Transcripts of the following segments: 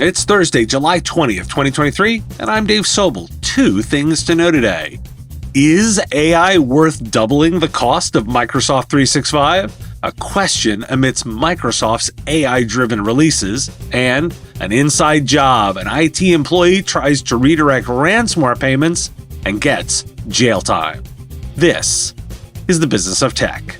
It's Thursday, July 20th, 2023, and I'm Dave Sobel. Two things to know today. Is AI worth doubling the cost of Microsoft 365? A question amidst Microsoft's AI-driven releases, and an inside job. An IT employee tries to redirect ransomware payments and gets jail time. This is the Business of Tech.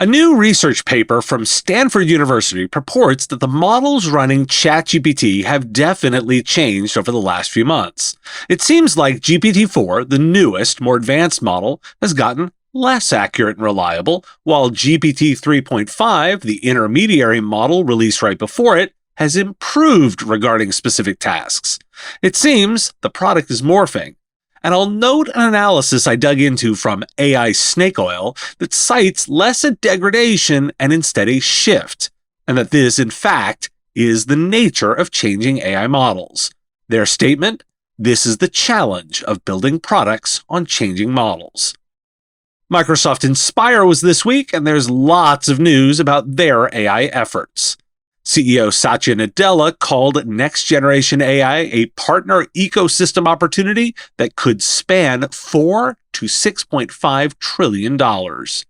A new research paper from Stanford University purports that the models running ChatGPT have definitely changed over the last few months. It seems like GPT-4, the newest, more advanced model, has gotten less accurate and reliable, while GPT 3.5, the intermediary model released right before it, has improved regarding specific tasks. It seems the product is morphing. And I'll note an analysis I dug into from AI Snake Oil that cites less a degradation and instead a shift, and that this, in fact, is the nature of changing AI models. Their statement: this is the challenge of building products on changing models. Microsoft Inspire was this week, and there's lots of news about their AI efforts. CEO Satya Nadella called next-generation AI a partner ecosystem opportunity that could span $4 to $6.5 trillion. Microsoft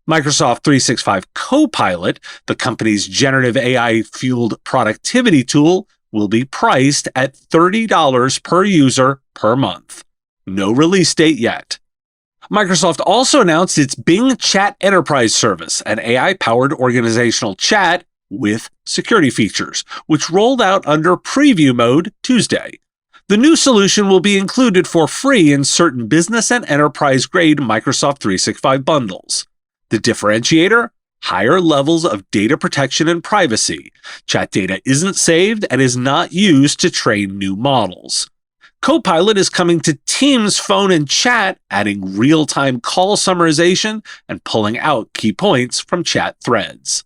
365 Copilot, the company's generative AI-fueled productivity tool, will be priced at $30 per user per month. No release date yet. Microsoft also announced its Bing Chat Enterprise service, an AI-powered organizational chat with security features, which rolled out under preview mode Tuesday. The new solution will be included for free in certain business and enterprise-grade Microsoft 365 bundles. The differentiator? Higher levels of data protection and privacy. Chat data isn't saved and is not used to train new models. Copilot is coming to Teams Phone and Chat, adding real-time call summarization and pulling out key points from chat threads.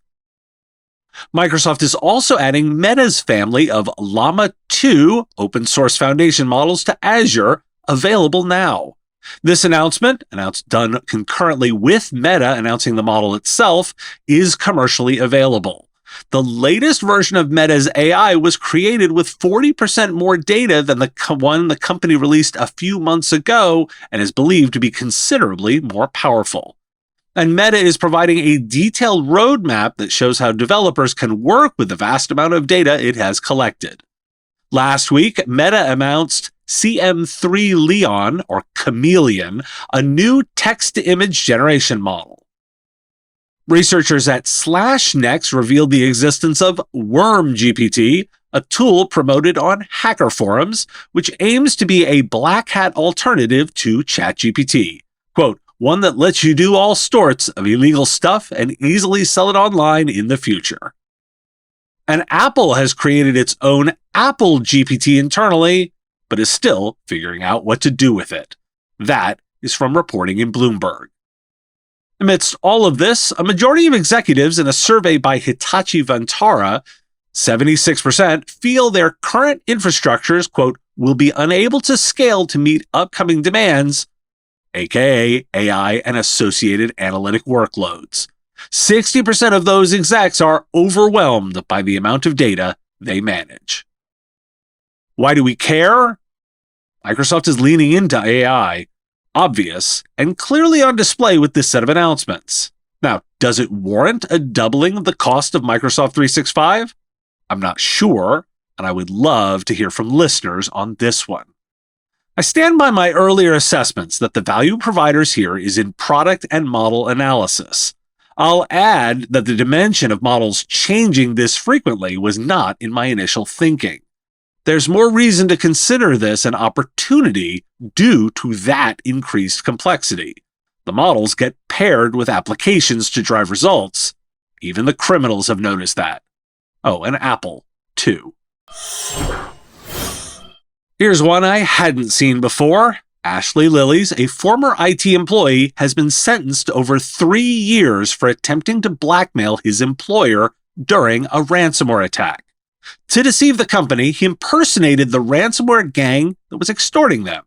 Microsoft is also adding Meta's family of Llama 2 open-source foundation models to Azure, available now. This announcement, done concurrently with Meta announcing the model itself, is commercially available. The latest version of Meta's AI was created with 40% more data than the one the company released a few months ago and is believed to be considerably more powerful. And Meta is providing a detailed roadmap that shows how developers can work with the vast amount of data it has collected. Last week, Meta announced CM3 Leon, or Chameleon, a new text-to-image generation model. Researchers at SlashNext revealed the existence of WormGPT, a tool promoted on hacker forums, which aims to be a black hat alternative to ChatGPT. Quote, one that lets you do all sorts of illegal stuff and easily sell it online in the future. And Apple has created its own Apple GPT internally, but is still figuring out what to do with it. That is from reporting in Bloomberg. Amidst all of this, a majority of executives in a survey by Hitachi Vantara, 76%, feel their current infrastructures, quote, will be unable to scale to meet upcoming demands, aka AI and associated analytic workloads. 60% of those execs are overwhelmed by the amount of data they manage. Why do we care? Microsoft is leaning into AI, obvious and clearly on display with this set of announcements. Now, does it warrant a doubling of the cost of Microsoft 365? I'm not sure, and I would love to hear from listeners on this one. I stand by my earlier assessments that the value providers here is in product and model analysis. I'll add that the dimension of models changing this frequently was not in my initial thinking. There's more reason to consider this an opportunity due to that increased complexity. The models get paired with applications to drive results. Even the criminals have noticed that. Oh, and Apple, too. Here's one I hadn't seen before. Ashley Lillies, a former IT employee, has been sentenced to over 3 years for attempting to blackmail his employer during a ransomware attack. To deceive the company, he impersonated the ransomware gang that was extorting them.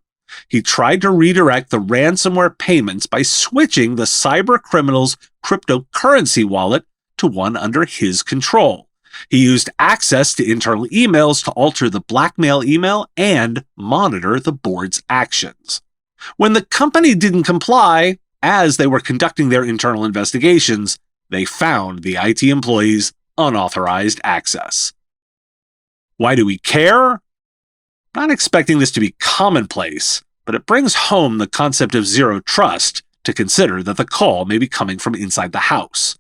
He tried to redirect the ransomware payments by switching the cyber criminal's cryptocurrency wallet to one under his control. He used access to internal emails to alter the blackmail email and monitor the board's actions. When the company didn't comply, as they were conducting their internal investigations, they found the IT employee's unauthorized access. Why do we care? Not expecting this to be commonplace, but it brings home the concept of zero trust to consider that the call may be coming from inside the house.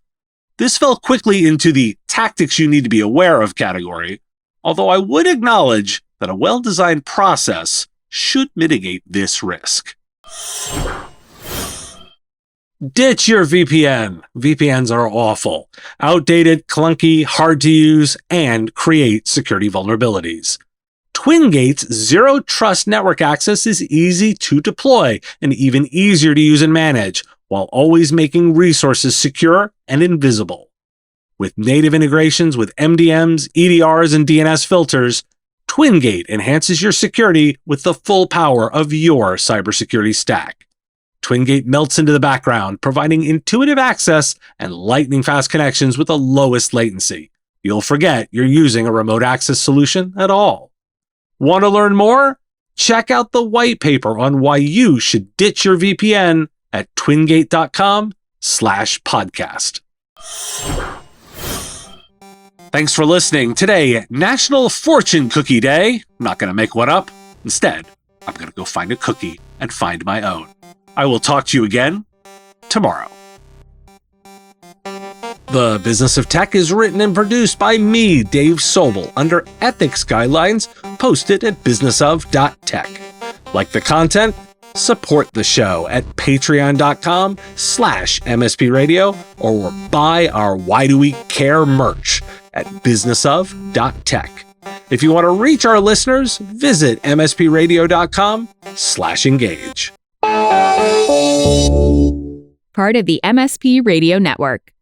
This fell quickly into the tactics you need to be aware of category, although I would acknowledge that a well-designed process should mitigate this risk. Ditch your VPN. VPNs are awful, outdated, clunky, hard to use, and create security vulnerabilities. TwinGate's Zero Trust Network Access is easy to deploy and even easier to use and manage, while always making resources secure and invisible. With native integrations with MDMs, EDRs, and DNS filters, TwinGate enhances your security with the full power of your cybersecurity stack. TwinGate melts into the background, providing intuitive access and lightning-fast connections with the lowest latency. You'll forget you're using a remote access solution at all. Want to learn more? Check out the white paper on why you should ditch your VPN at twingate.com/podcast. Thanks for listening. Today, National Fortune Cookie Day. I'm not going to make one up. Instead, I'm going to go find a cookie and find my own. I will talk to you again tomorrow. The Business of Tech is written and produced by me, Dave Sobel, under ethics guidelines posted at businessof.tech. Like the content? Support the show at patreon.com/MSP Radio or buy our Why Do We Care merch at businessof.tech. If you want to reach our listeners, visit mspradio.com/engage. Part of the MSP Radio Network.